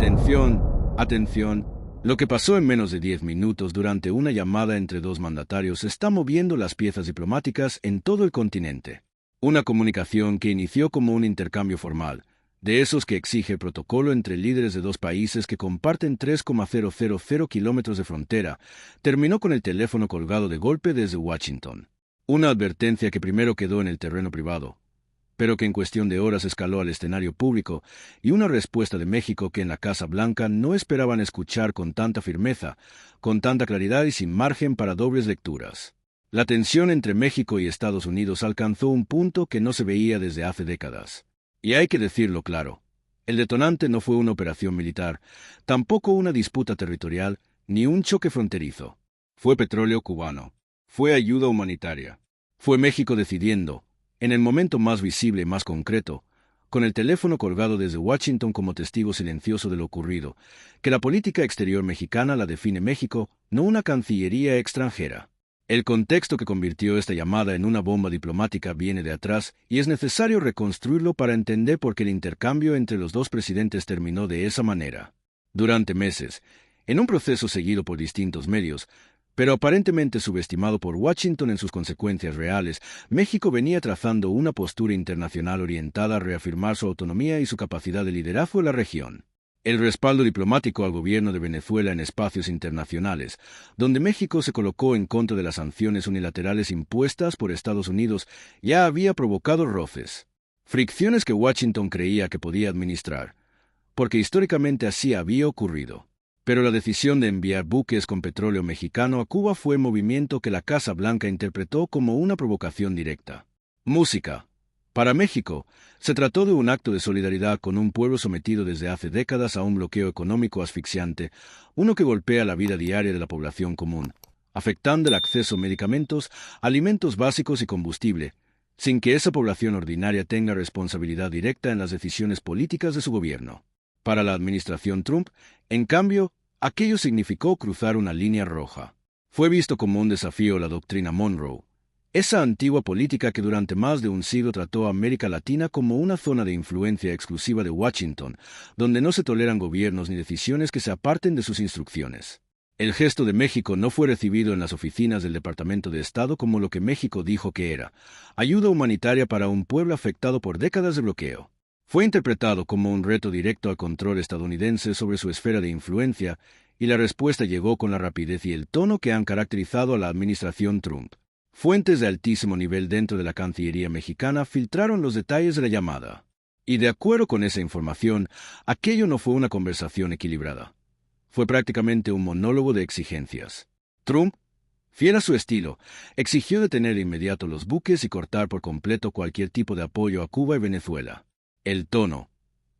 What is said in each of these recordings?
Atención, atención. Lo que pasó en menos de 10 minutos durante una llamada entre dos mandatarios está moviendo las piezas diplomáticas en todo el continente. Una comunicación que inició como un intercambio formal, de esos que exige protocolo entre líderes de dos países que comparten 3,000 kilómetros de frontera, terminó con el teléfono colgado de golpe desde Washington. Una advertencia que primero quedó en el terreno privado, pero que en cuestión de horas escaló al escenario público, y una respuesta de México que en la Casa Blanca no esperaban escuchar con tanta firmeza, con tanta claridad y sin margen para dobles lecturas. La tensión entre México y Estados Unidos alcanzó un punto que no se veía desde hace décadas. Y hay que decirlo claro, el detonante no fue una operación militar, tampoco una disputa territorial, ni un choque fronterizo. Fue petróleo cubano. Fue ayuda humanitaria. Fue México decidiendo, en el momento más visible y más concreto, con el teléfono colgado desde Washington como testigo silencioso de lo ocurrido, que la política exterior mexicana la define México, no una cancillería extranjera. El contexto que convirtió esta llamada en una bomba diplomática viene de atrás y es necesario reconstruirlo para entender por qué el intercambio entre los dos presidentes terminó de esa manera. Durante meses, en un proceso seguido por distintos medios, pero aparentemente subestimado por Washington en sus consecuencias reales, México venía trazando una postura internacional orientada a reafirmar su autonomía y su capacidad de liderazgo en la región. El respaldo diplomático al gobierno de Venezuela en espacios internacionales, donde México se colocó en contra de las sanciones unilaterales impuestas por Estados Unidos, ya había provocado roces, fricciones que Washington creía que podía administrar, porque históricamente así había ocurrido. Pero la decisión de enviar buques con petróleo mexicano a Cuba fue movimiento que la Casa Blanca interpretó como una provocación directa. Música. Para México, se trató de un acto de solidaridad con un pueblo sometido desde hace décadas a un bloqueo económico asfixiante, uno que golpea la vida diaria de la población común, afectando el acceso a medicamentos, alimentos básicos y combustible, sin que esa población ordinaria tenga responsabilidad directa en las decisiones políticas de su gobierno. Para la administración Trump, en cambio, aquello significó cruzar una línea roja. Fue visto como un desafío a la doctrina Monroe, esa antigua política que durante más de un siglo trató a América Latina como una zona de influencia exclusiva de Washington, donde no se toleran gobiernos ni decisiones que se aparten de sus instrucciones. El gesto de México no fue recibido en las oficinas del Departamento de Estado como lo que México dijo que era: ayuda humanitaria para un pueblo afectado por décadas de bloqueo. Fue interpretado como un reto directo al control estadounidense sobre su esfera de influencia, y la respuesta llegó con la rapidez y el tono que han caracterizado a la administración Trump. Fuentes de altísimo nivel dentro de la Cancillería mexicana filtraron los detalles de la llamada. Y de acuerdo con esa información, aquello no fue una conversación equilibrada. Fue prácticamente un monólogo de exigencias. Trump, fiel a su estilo, exigió detener de inmediato los buques y cortar por completo cualquier tipo de apoyo a Cuba y Venezuela. El tono,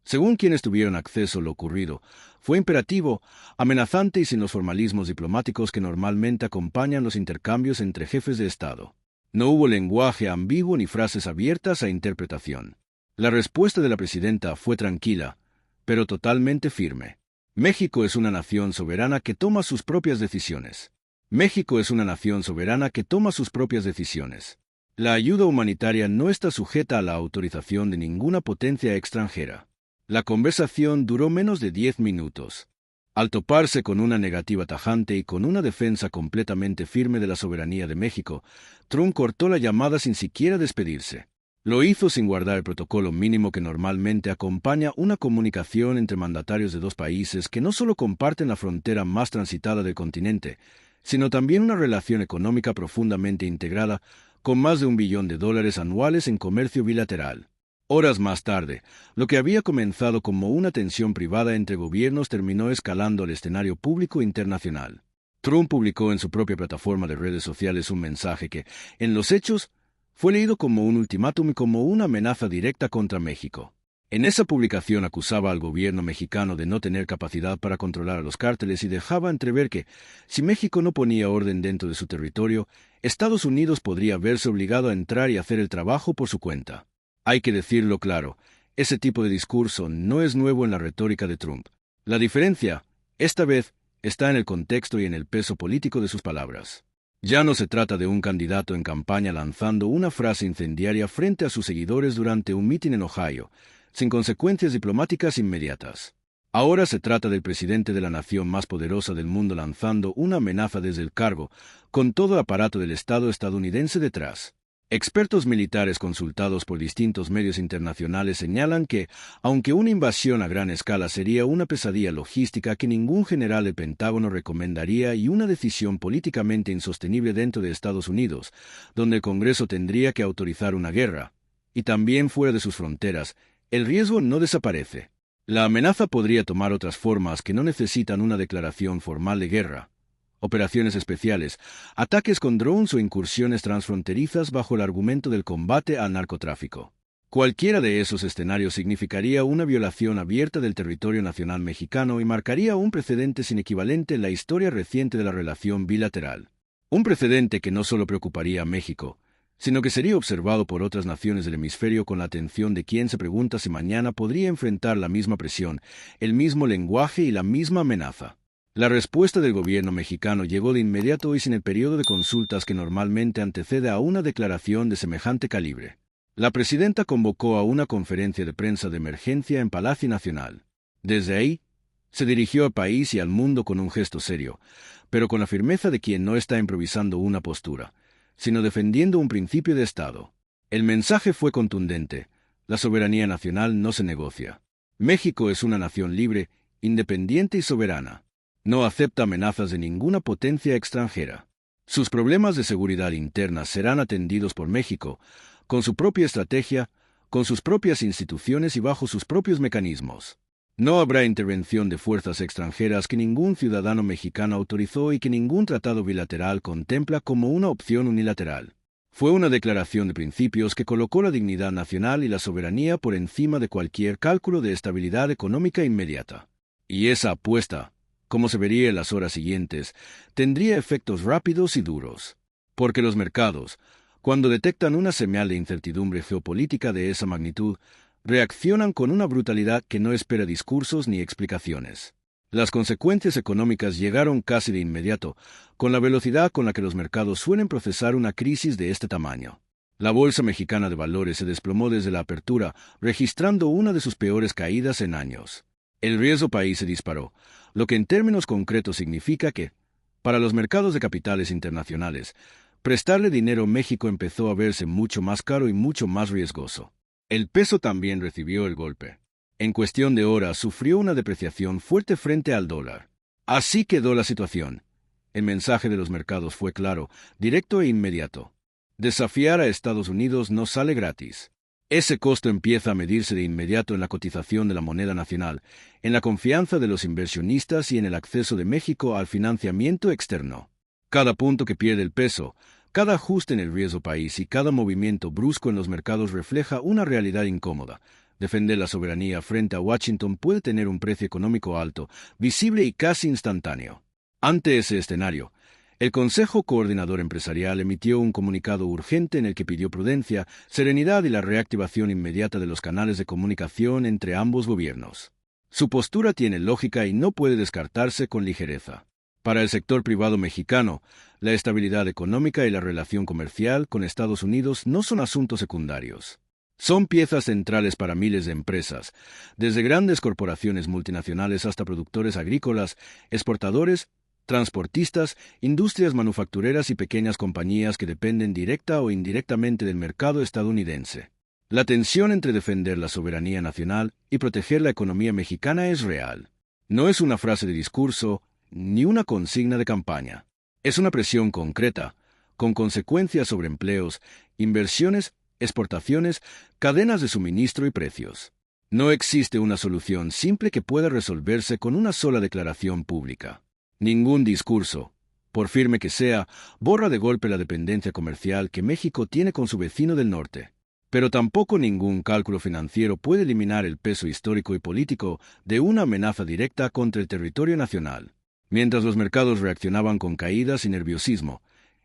según quienes tuvieron acceso a lo ocurrido, fue imperativo, amenazante y sin los formalismos diplomáticos que normalmente acompañan los intercambios entre jefes de Estado. No hubo lenguaje ambiguo ni frases abiertas a interpretación. La respuesta de la presidenta fue tranquila, pero totalmente firme. México es una nación soberana que toma sus propias decisiones. México es una nación soberana que toma sus propias decisiones. La ayuda humanitaria no está sujeta a la autorización de ninguna potencia extranjera. La conversación duró menos de 10 minutos. Al toparse con una negativa tajante y con una defensa completamente firme de la soberanía de México, Trump cortó la llamada sin siquiera despedirse. Lo hizo sin guardar el protocolo mínimo que normalmente acompaña una comunicación entre mandatarios de dos países que no solo comparten la frontera más transitada del continente, sino también una relación económica profundamente integrada, con más de $1 billón anuales en comercio bilateral. Horas más tarde, lo que había comenzado como una tensión privada entre gobiernos terminó escalando al escenario público internacional. Trump publicó en su propia plataforma de redes sociales un mensaje que, en los hechos, fue leído como un ultimátum y como una amenaza directa contra México. En esa publicación acusaba al gobierno mexicano de no tener capacidad para controlar a los cárteles y dejaba entrever que, si México no ponía orden dentro de su territorio, Estados Unidos podría verse obligado a entrar y hacer el trabajo por su cuenta. Hay que decirlo claro, ese tipo de discurso no es nuevo en la retórica de Trump. La diferencia, esta vez, está en el contexto y en el peso político de sus palabras. Ya no se trata de un candidato en campaña lanzando una frase incendiaria frente a sus seguidores durante un mitin en Ohio, sin consecuencias diplomáticas inmediatas. Ahora se trata del presidente de la nación más poderosa del mundo lanzando una amenaza desde el cargo, con todo el aparato del Estado estadounidense detrás. Expertos militares consultados por distintos medios internacionales señalan que, aunque una invasión a gran escala sería una pesadilla logística que ningún general del Pentágono recomendaría y una decisión políticamente insostenible dentro de Estados Unidos, donde el Congreso tendría que autorizar una guerra, y también fuera de sus fronteras, el riesgo no desaparece. La amenaza podría tomar otras formas que no necesitan una declaración formal de guerra. Operaciones especiales, ataques con drones o incursiones transfronterizas bajo el argumento del combate al narcotráfico. Cualquiera de esos escenarios significaría una violación abierta del territorio nacional mexicano y marcaría un precedente sin equivalente en la historia reciente de la relación bilateral. Un precedente que no solo preocuparía a México, sino que sería observado por otras naciones del hemisferio con la atención de quien se pregunta si mañana podría enfrentar la misma presión, el mismo lenguaje y la misma amenaza. La respuesta del gobierno mexicano llegó de inmediato y sin el periodo de consultas que normalmente antecede a una declaración de semejante calibre. La presidenta convocó a una conferencia de prensa de emergencia en Palacio Nacional. Desde ahí, se dirigió al país y al mundo con un gesto serio, pero con la firmeza de quien no está improvisando una postura, sino defendiendo un principio de Estado. El mensaje fue contundente: la soberanía nacional no se negocia. México es una nación libre, independiente y soberana. No acepta amenazas de ninguna potencia extranjera. Sus problemas de seguridad interna serán atendidos por México, con su propia estrategia, con sus propias instituciones y bajo sus propios mecanismos. No habrá intervención de fuerzas extranjeras que ningún ciudadano mexicano autorizó y que ningún tratado bilateral contempla como una opción unilateral. Fue una declaración de principios que colocó la dignidad nacional y la soberanía por encima de cualquier cálculo de estabilidad económica inmediata. Y esa apuesta, como se vería en las horas siguientes, tendría efectos rápidos y duros. Porque los mercados, cuando detectan una señal de incertidumbre geopolítica de esa magnitud, reaccionan con una brutalidad que no espera discursos ni explicaciones. Las consecuencias económicas llegaron casi de inmediato, con la velocidad con la que los mercados suelen procesar una crisis de este tamaño. La Bolsa Mexicana de Valores se desplomó desde la apertura, registrando una de sus peores caídas en años. El riesgo país se disparó, lo que en términos concretos significa que, para los mercados de capitales internacionales, prestarle dinero a México empezó a verse mucho más caro y mucho más riesgoso. El peso también recibió el golpe. En cuestión de horas sufrió una depreciación fuerte frente al dólar. Así quedó la situación. El mensaje de los mercados fue claro, directo e inmediato. Desafiar a Estados Unidos no sale gratis. Ese costo empieza a medirse de inmediato en la cotización de la moneda nacional, en la confianza de los inversionistas y en el acceso de México al financiamiento externo. Cada punto que pierde el peso, cada ajuste en el riesgo país y cada movimiento brusco en los mercados refleja una realidad incómoda. Defender la soberanía frente a Washington puede tener un precio económico alto, visible y casi instantáneo. Ante ese escenario, el Consejo Coordinador Empresarial emitió un comunicado urgente en el que pidió prudencia, serenidad y la reactivación inmediata de los canales de comunicación entre ambos gobiernos. Su postura tiene lógica y no puede descartarse con ligereza. Para el sector privado mexicano, la estabilidad económica y la relación comercial con Estados Unidos no son asuntos secundarios. Son piezas centrales para miles de empresas, desde grandes corporaciones multinacionales hasta productores agrícolas, exportadores, transportistas, industrias manufactureras y pequeñas compañías que dependen directa o indirectamente del mercado estadounidense. La tensión entre defender la soberanía nacional y proteger la economía mexicana es real. No es una frase de discurso ni una consigna de campaña. Es una presión concreta, con consecuencias sobre empleos, inversiones, exportaciones, cadenas de suministro y precios. No existe una solución simple que pueda resolverse con una sola declaración pública. Ningún discurso, por firme que sea, borra de golpe la dependencia comercial que México tiene con su vecino del norte. Pero tampoco ningún cálculo financiero puede eliminar el peso histórico y político de una amenaza directa contra el territorio nacional. Mientras los mercados reaccionaban con caídas y nerviosismo,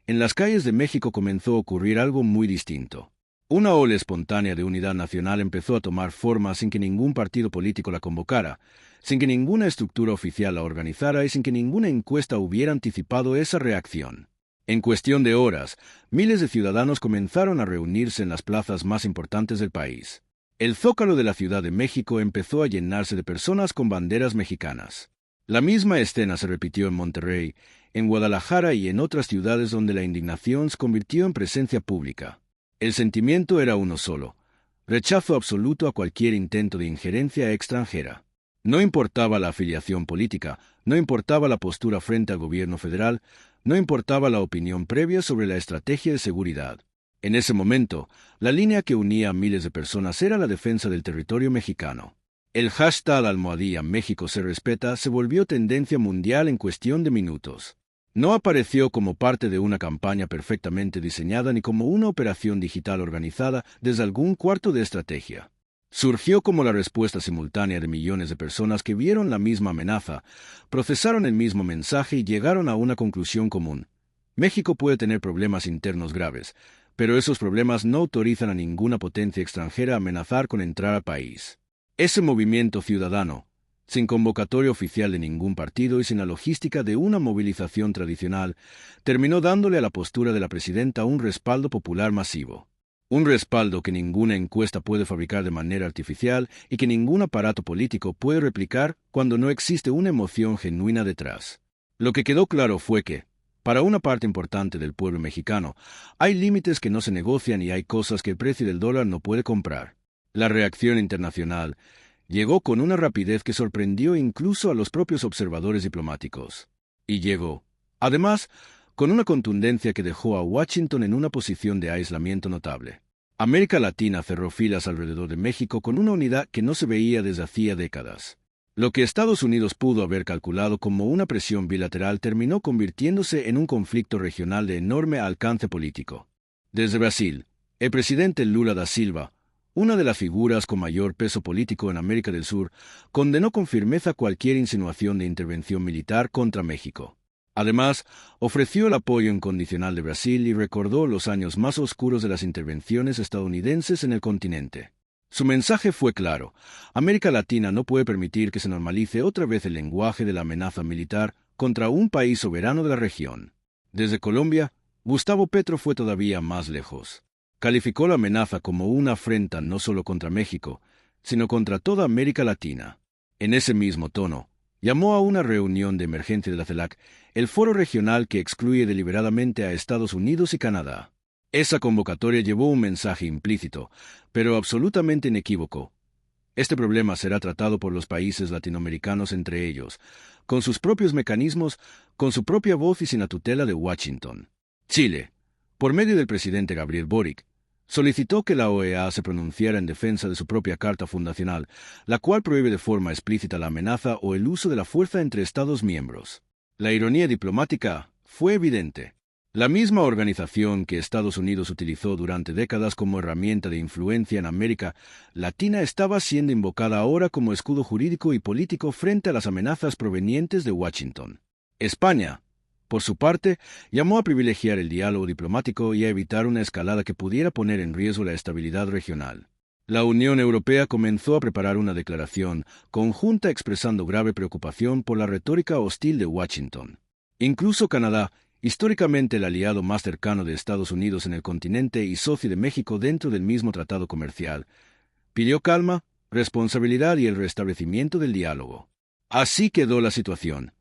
en las calles de México comenzó a ocurrir algo muy distinto. Una ola espontánea de unidad nacional empezó a tomar forma sin que ningún partido político la convocara, sin que ninguna estructura oficial la organizara y sin que ninguna encuesta hubiera anticipado esa reacción. En cuestión de horas, miles de ciudadanos comenzaron a reunirse en las plazas más importantes del país. El zócalo de la Ciudad de México empezó a llenarse de personas con banderas mexicanas. La misma escena se repitió en Monterrey, en Guadalajara y en otras ciudades donde la indignación se convirtió en presencia pública. El sentimiento era uno solo: rechazo absoluto a cualquier intento de injerencia extranjera. No importaba la afiliación política, no importaba la postura frente al gobierno federal, no importaba la opinión previa sobre la estrategia de seguridad. En ese momento, la línea que unía a miles de personas era la defensa del territorio mexicano. El hashtag almohadilla México se respeta se volvió tendencia mundial en cuestión de minutos. No apareció como parte de una campaña perfectamente diseñada ni como una operación digital organizada desde algún cuarto de estrategia. Surgió como la respuesta simultánea de millones de personas que vieron la misma amenaza, procesaron el mismo mensaje y llegaron a una conclusión común. México puede tener problemas internos graves, pero esos problemas no autorizan a ninguna potencia extranjera a amenazar con entrar al país. Ese movimiento ciudadano, sin convocatoria oficial de ningún partido y sin la logística de una movilización tradicional, terminó dándole a la postura de la presidenta un respaldo popular masivo. Un respaldo que ninguna encuesta puede fabricar de manera artificial y que ningún aparato político puede replicar cuando no existe una emoción genuina detrás. Lo que quedó claro fue que, para una parte importante del pueblo mexicano, hay límites que no se negocian y hay cosas que el precio del dólar no puede comprar. La reacción internacional llegó con una rapidez que sorprendió incluso a los propios observadores diplomáticos. Y llegó, además, con una contundencia que dejó a Washington en una posición de aislamiento notable. América Latina cerró filas alrededor de México con una unidad que no se veía desde hacía décadas. Lo que Estados Unidos pudo haber calculado como una presión bilateral terminó convirtiéndose en un conflicto regional de enorme alcance político. Desde Brasil, el presidente Lula da Silva, una de las figuras con mayor peso político en América del Sur, condenó con firmeza cualquier insinuación de intervención militar contra México. Además, ofreció el apoyo incondicional de Brasil y recordó los años más oscuros de las intervenciones estadounidenses en el continente. Su mensaje fue claro: América Latina no puede permitir que se normalice otra vez el lenguaje de la amenaza militar contra un país soberano de la región. Desde Colombia, Gustavo Petro fue todavía más lejos. Calificó la amenaza como una afrenta no solo contra México, sino contra toda América Latina. En ese mismo tono, llamó a una reunión de emergencia de la CELAC, el foro regional que excluye deliberadamente a Estados Unidos y Canadá. Esa convocatoria llevó un mensaje implícito, pero absolutamente inequívoco. Este problema será tratado por los países latinoamericanos entre ellos, con sus propios mecanismos, con su propia voz y sin la tutela de Washington. Chile, por medio del presidente Gabriel Boric, solicitó que la OEA se pronunciara en defensa de su propia Carta Fundacional, la cual prohíbe de forma explícita la amenaza o el uso de la fuerza entre Estados miembros. La ironía diplomática fue evidente. La misma organización que Estados Unidos utilizó durante décadas como herramienta de influencia en América Latina estaba siendo invocada ahora como escudo jurídico y político frente a las amenazas provenientes de Washington. España, por su parte, llamó a privilegiar el diálogo diplomático y a evitar una escalada que pudiera poner en riesgo la estabilidad regional. La Unión Europea comenzó a preparar una declaración conjunta expresando grave preocupación por la retórica hostil de Washington. Incluso Canadá, históricamente el aliado más cercano de Estados Unidos en el continente y socio de México dentro del mismo tratado comercial, pidió calma, responsabilidad y el restablecimiento del diálogo. Así quedó la situación.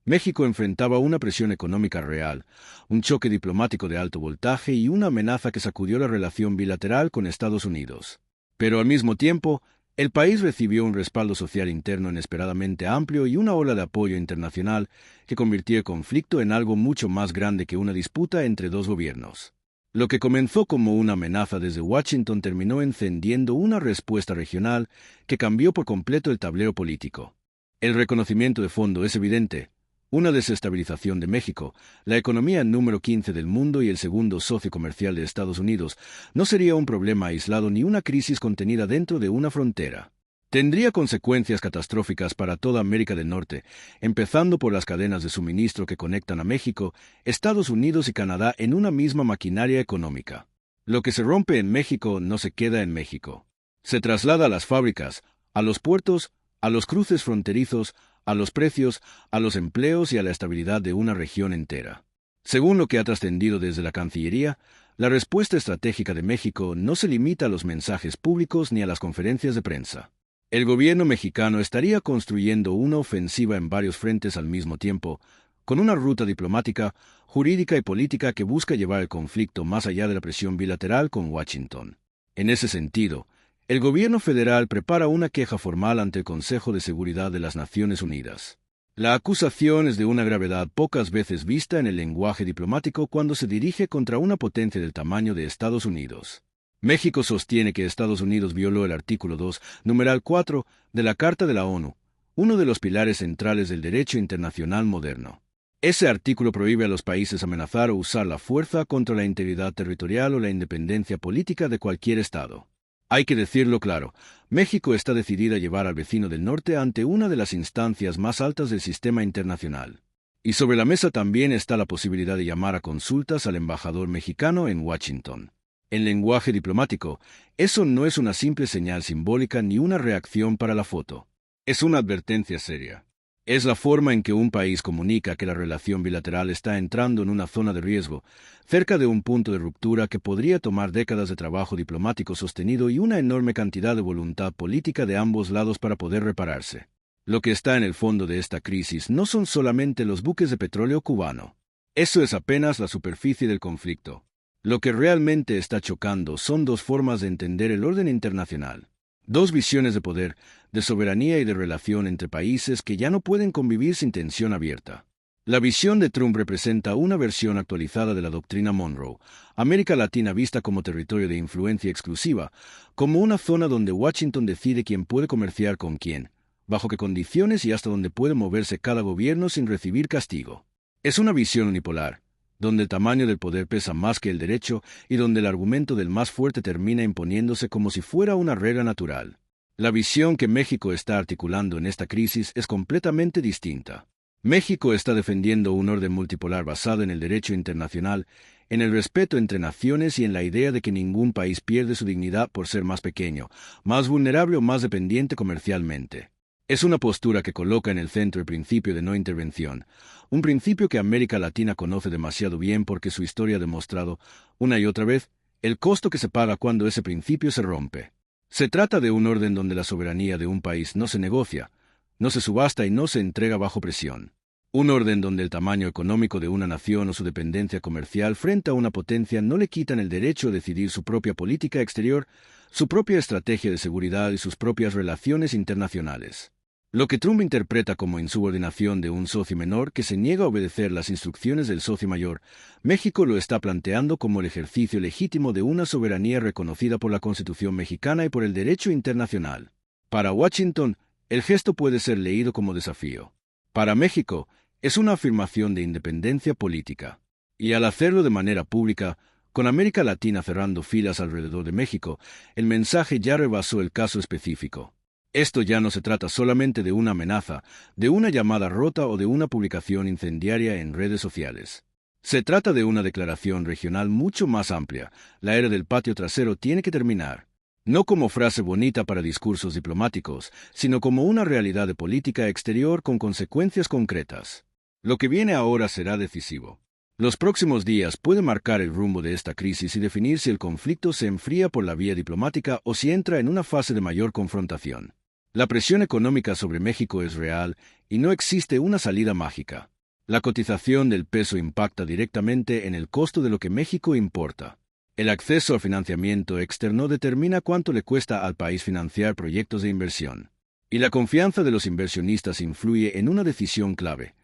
México enfrentaba una presión económica real, un choque diplomático de alto voltaje y una amenaza que sacudió la relación bilateral con Estados Unidos. Pero al mismo tiempo, el país recibió un respaldo social interno inesperadamente amplio y una ola de apoyo internacional que convirtió el conflicto en algo mucho más grande que una disputa entre dos gobiernos. Lo que comenzó como una amenaza desde Washington terminó encendiendo una respuesta regional que cambió por completo el tablero político. El reconocimiento de fondo es evidente. Una desestabilización de México, la economía número 15 del mundo y el segundo socio comercial de Estados Unidos, no sería un problema aislado ni una crisis contenida dentro de una frontera. Tendría consecuencias catastróficas para toda América del Norte, empezando por las cadenas de suministro que conectan a México, Estados Unidos y Canadá en una misma maquinaria económica. Lo que se rompe en México no se queda en México. Se traslada a las fábricas, a los puertos, a los cruces fronterizos, a los precios, a los empleos y a la estabilidad de una región entera. Según lo que ha trascendido desde la Cancillería, La respuesta estratégica de México no se limita a los mensajes públicos ni a las conferencias de prensa. El gobierno mexicano estaría construyendo una ofensiva en varios frentes al mismo tiempo, con una ruta diplomática, jurídica y política que busca llevar el conflicto más allá de la presión bilateral con Washington. En ese sentido, el gobierno federal prepara una queja formal ante el Consejo de Seguridad de las Naciones Unidas. La acusación es de una gravedad pocas veces vista en el lenguaje diplomático cuando se dirige contra una potencia del tamaño de Estados Unidos. México sostiene que Estados Unidos violó el artículo 2, numeral 4, de la Carta de la ONU, uno de los pilares centrales del derecho internacional moderno. Ese artículo prohíbe a los países amenazar o usar la fuerza contra la integridad territorial o la independencia política de cualquier Estado. Hay que decirlo claro, México está decidida a llevar al vecino del norte ante una de las instancias más altas del sistema internacional. Y sobre la mesa también está la posibilidad de llamar a consultas al embajador mexicano en Washington. En lenguaje diplomático, eso no es una simple señal simbólica ni una reacción para la foto. Es una advertencia seria. Es la forma en que un país comunica que la relación bilateral está entrando en una zona de riesgo, cerca de un punto de ruptura que podría tomar décadas de trabajo diplomático sostenido y una enorme cantidad de voluntad política de ambos lados para poder repararse. Lo que está en el fondo de esta crisis no son solamente los buques de petróleo cubano. Eso es apenas la superficie del conflicto. Lo que realmente está chocando son dos formas de entender el orden internacional. Dos visiones de poder, de soberanía y de relación entre países que ya no pueden convivir sin tensión abierta. La visión de Trump representa una versión actualizada de la doctrina Monroe, América Latina vista como territorio de influencia exclusiva, como una zona donde Washington decide quién puede comerciar con quién, bajo qué condiciones y hasta dónde puede moverse cada gobierno sin recibir castigo. Es una visión unipolar, donde el tamaño del poder pesa más que el derecho y donde el argumento del más fuerte termina imponiéndose como si fuera una regla natural. La visión que México está articulando en esta crisis es completamente distinta. México está defendiendo un orden multipolar basado en el derecho internacional, en el respeto entre naciones y en la idea de que ningún país pierde su dignidad por ser más pequeño, más vulnerable o más dependiente comercialmente. Es una postura que coloca en el centro el principio de no intervención, un principio que América Latina conoce demasiado bien porque su historia ha demostrado, una y otra vez, el costo que se paga cuando ese principio se rompe. Se trata de un orden donde la soberanía de un país no se negocia, no se subasta y no se entrega bajo presión. Un orden donde el tamaño económico de una nación o su dependencia comercial frente a una potencia no le quitan el derecho a decidir su propia política exterior, su propia estrategia de seguridad y sus propias relaciones internacionales. Lo que Trump interpreta como insubordinación de un socio menor que se niega a obedecer las instrucciones del socio mayor, México lo está planteando como el ejercicio legítimo de una soberanía reconocida por la Constitución mexicana y por el derecho internacional. Para Washington, el gesto puede ser leído como desafío. Para México, es una afirmación de independencia política. Y al hacerlo de manera pública, con América Latina cerrando filas alrededor de México, el mensaje ya rebasó el caso específico. Esto ya no se trata solamente de una amenaza, de una llamada rota o de una publicación incendiaria en redes sociales. Se trata de una declaración regional mucho más amplia. La era del patio trasero tiene que terminar. No como frase bonita para discursos diplomáticos, sino como una realidad de política exterior con consecuencias concretas. Lo que viene ahora será decisivo. Los próximos días pueden marcar el rumbo de esta crisis y definir si el conflicto se enfría por la vía diplomática o si entra en una fase de mayor confrontación. La presión económica sobre México es real y no existe una salida mágica. La cotización del peso impacta directamente en el costo de lo que México importa. El acceso al financiamiento externo determina cuánto le cuesta al país financiar proyectos de inversión. Y la confianza de los inversionistas influye en una decisión clave.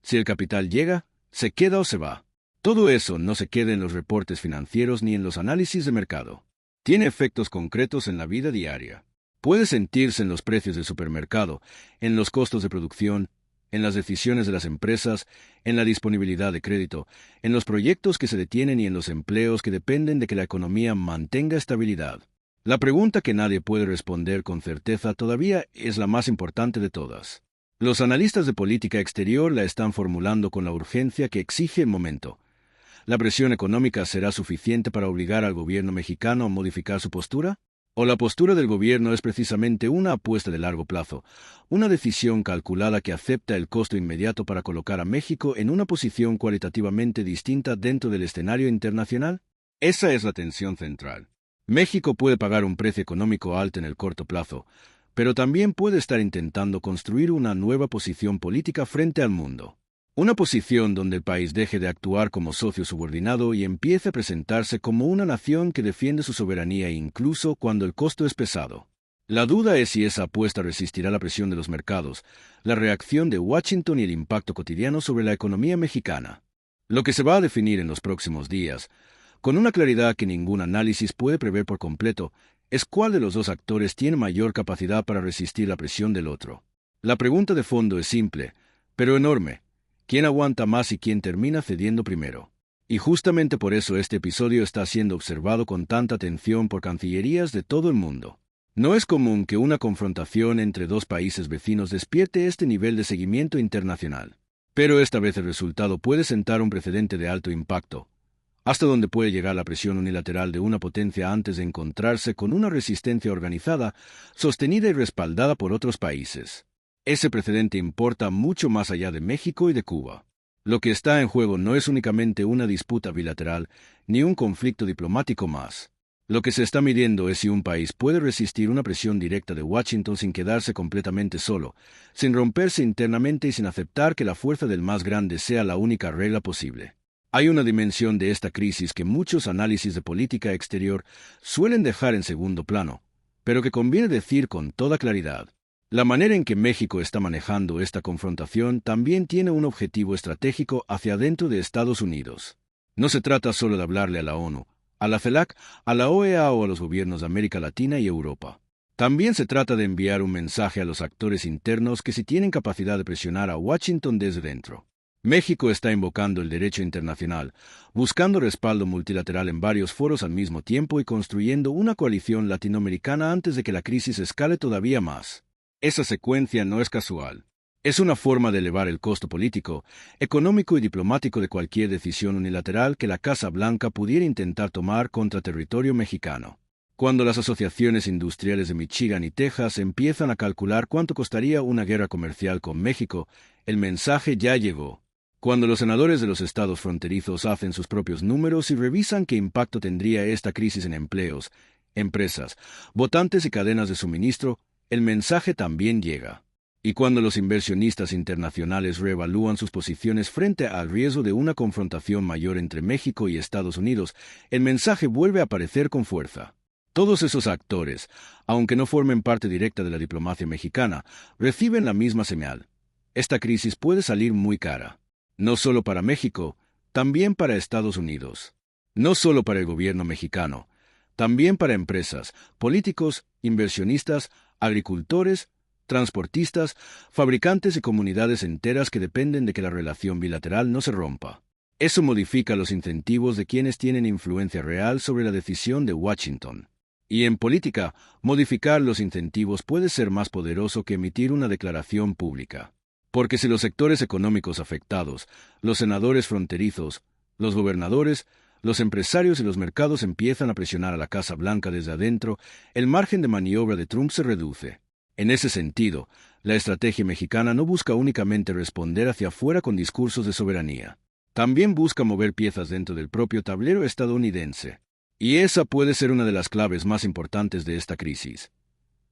Si el capital llega, se queda o se va. Todo eso no se queda en los reportes financieros ni en los análisis de mercado. Tiene efectos concretos en la vida diaria. Puede sentirse en los precios del supermercado, en los costos de producción, en las decisiones de las empresas, en la disponibilidad de crédito, en los proyectos que se detienen y en los empleos que dependen de que la economía mantenga estabilidad. La pregunta que nadie puede responder con certeza todavía es la más importante de todas. Los analistas de política exterior la están formulando con la urgencia que exige el momento. ¿La presión económica será suficiente para obligar al gobierno mexicano a modificar su postura? ¿O la postura del gobierno es precisamente una apuesta de largo plazo, una decisión calculada que acepta el costo inmediato para colocar a México en una posición cualitativamente distinta dentro del escenario internacional? Esa es la tensión central. México puede pagar un precio económico alto en el corto plazo, pero también puede estar intentando construir una nueva posición política frente al mundo. Una posición donde el país deje de actuar como socio subordinado y empiece a presentarse como una nación que defiende su soberanía incluso cuando el costo es pesado. La duda es si esa apuesta resistirá la presión de los mercados, la reacción de Washington y el impacto cotidiano sobre la economía mexicana. Lo que se va a definir en los próximos días, con una claridad que ningún análisis puede prever por completo, es cuál de los dos actores tiene mayor capacidad para resistir la presión del otro. La pregunta de fondo es simple, pero enorme. ¿Quién aguanta más y quién termina cediendo primero? Y justamente por eso este episodio está siendo observado con tanta atención por cancillerías de todo el mundo. No es común que una confrontación entre dos países vecinos despierte este nivel de seguimiento internacional. Pero esta vez el resultado puede sentar un precedente de alto impacto, hasta donde puede llegar la presión unilateral de una potencia antes de encontrarse con una resistencia organizada, sostenida y respaldada por otros países. Ese precedente importa mucho más allá de México y de Cuba. Lo que está en juego no es únicamente una disputa bilateral, ni un conflicto diplomático más. Lo que se está midiendo es si un país puede resistir una presión directa de Washington sin quedarse completamente solo, sin romperse internamente y sin aceptar que la fuerza del más grande sea la única regla posible. Hay una dimensión de esta crisis que muchos análisis de política exterior suelen dejar en segundo plano, pero que conviene decir con toda claridad. La manera en que México está manejando esta confrontación también tiene un objetivo estratégico hacia dentro de Estados Unidos. No se trata solo de hablarle a la ONU, a la CELAC, a la OEA o a los gobiernos de América Latina y Europa. También se trata de enviar un mensaje a los actores internos que sí tienen capacidad de presionar a Washington desde dentro. México está invocando el derecho internacional, buscando respaldo multilateral en varios foros al mismo tiempo y construyendo una coalición latinoamericana antes de que la crisis escale todavía más. Esa secuencia no es casual. Es una forma de elevar el costo político, económico y diplomático de cualquier decisión unilateral que la Casa Blanca pudiera intentar tomar contra territorio mexicano. Cuando las asociaciones industriales de Michigan y Texas empiezan a calcular cuánto costaría una guerra comercial con México, el mensaje ya llegó. Cuando los senadores de los estados fronterizos hacen sus propios números y revisan qué impacto tendría esta crisis en empleos, empresas, votantes y cadenas de suministro, el mensaje también llega. Y cuando los inversionistas internacionales reevalúan sus posiciones frente al riesgo de una confrontación mayor entre México y Estados Unidos, el mensaje vuelve a aparecer con fuerza. Todos esos actores, aunque no formen parte directa de la diplomacia mexicana, reciben la misma señal. Esta crisis puede salir muy cara. No solo para México, también para Estados Unidos. No solo para el gobierno mexicano, también para empresas, políticos, inversionistas, agricultores, transportistas, fabricantes y comunidades enteras que dependen de que la relación bilateral no se rompa. Eso modifica los incentivos de quienes tienen influencia real sobre la decisión de Washington. Y en política, modificar los incentivos puede ser más poderoso que emitir una declaración pública. Porque si los sectores económicos afectados, los senadores fronterizos, los gobernadores, los empresarios y los mercados empiezan a presionar a la Casa Blanca desde adentro, el margen de maniobra de Trump se reduce. En ese sentido, la estrategia mexicana no busca únicamente responder hacia afuera con discursos de soberanía. También busca mover piezas dentro del propio tablero estadounidense. Y esa puede ser una de las claves más importantes de esta crisis.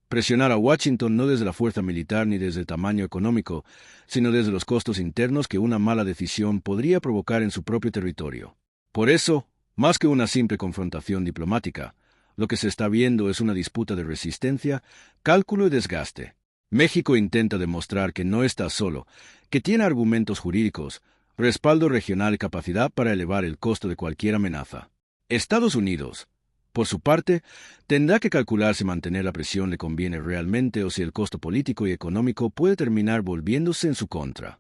Presionar a Washington no desde la fuerza militar ni desde el tamaño económico, sino desde los costos internos que una mala decisión podría provocar en su propio territorio. Por eso, más que una simple confrontación diplomática, lo que se está viendo es una disputa de resistencia, cálculo y desgaste. México intenta demostrar que no está solo, que tiene argumentos jurídicos, respaldo regional y capacidad para elevar el costo de cualquier amenaza. Estados Unidos, por su parte, tendrá que calcular si mantener la presión le conviene realmente o si el costo político y económico puede terminar volviéndose en su contra.